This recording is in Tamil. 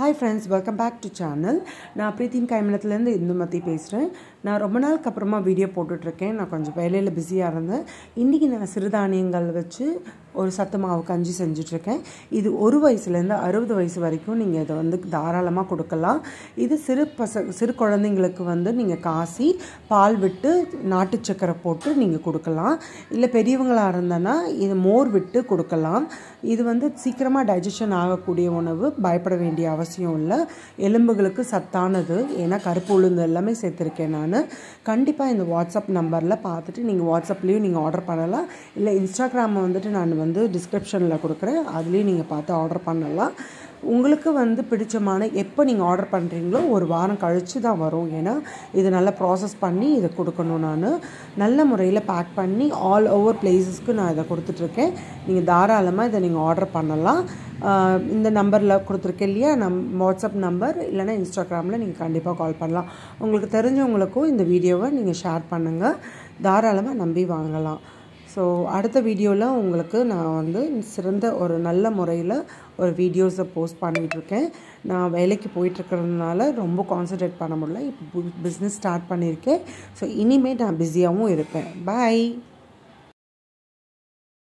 Hi friends, welcome back to channel. நான் பிரீத்தின் கைமலத்திலேருந்து இந்துமதி பேசுகிறேன். நான் ரொம்ப நாளுக்கு அப்புறமா வீடியோ போட்டுட்ருக்கேன். நான் கொஞ்சம் வேலையில் பிஸியாக இருந்தேன். இன்றைக்கி நான் சிறுதானியங்கள் வச்சு ஒரு சத்து மாவு கஞ்சி செஞ்சிட்ருக்கேன். இது 1 வயசுலேருந்து 60 வயசு வரைக்கும் நீங்கள் இதை தாராளமாக கொடுக்கலாம். இது சிறு குழந்தைங்களுக்கு நீங்கள் காசி பால் விட்டு நாட்டு சக்கரை போட்டு நீங்கள் கொடுக்கலாம். இல்லை பெரியவங்களாக இருந்தனா இது மோர் விட்டு கொடுக்கலாம். இது சீக்கிரமாக டைஜஷன் ஆகக்கூடிய உணவு. பயப்பட வேண்டிய அவசியம் இல்லை. எலும்புகளுக்கு சத்தானது. ஏன்னா கருப்பு உளுந்து எல்லாமே சேர்த்துருக்கேன் நான். கண்டிப்பாக இந்த வாட்ஸ்அப் நம்பரில் பார்த்துட்டு நீங்கள் வாட்ஸ்அப்லேயும் நீங்கள் ஆர்டர் பண்ணலாம். இல்லை இன்ஸ்டாகிராமை நான் டிஸ்கிரிப்ஷனில் கொடுக்குறேன். அதுலேயும் நீங்கள் பார்த்து ஆர்டர் பண்ணலாம். உங்களுக்கு பிடிச்சமான எப்போ நீங்கள் ஆர்டர் பண்ணுறீங்களோ ஒரு வாரம் கழித்து தான் வரும். ஏன்னா இது நல்லா ப்ராசஸ் பண்ணி இதை கொடுக்கணும். நான் நல்ல முறையில் பேக் பண்ணி ஆல் ஓவர் பிளேஸஸ்க்கு நான் இதை கொடுத்துட்ருக்கேன். நீங்கள் தாராளமாக இதை நீங்கள் ஆர்டர் பண்ணலாம். இந்த நம்பரில் கொடுத்துருக்கேன் இல்லையா, வாட்ஸ்அப் நம்பர் இல்லைனா இன்ஸ்டாகிராமில் நீங்கள் கண்டிப்பாக கால் பண்ணலாம். உங்களுக்கு தெரிஞ்சவங்களுக்கும் இந்த வீடியோவை நீங்கள் ஷேர் பண்ணுங்கள். தாராளமாக நம்பி வாங்கலாம். ஸோ அடுத்த வீடியோவில் உங்களுக்கு நான் சிறந்த ஒரு நல்ல முறையில் ஒரு வீடியோஸை போஸ்ட் பண்ணிகிட்ருக்கேன். நான் வேலைக்கு போயிட்டுருக்கிறதுனால ரொம்ப கான்சன்ட்ரேட் பண்ண முடியல. இப்போ பிஸ்னஸ் ஸ்டார்ட் பண்ணியிருக்கேன். ஸோ இனிமேல் நான் பிஸியாகவும் இருப்பேன். பாய்.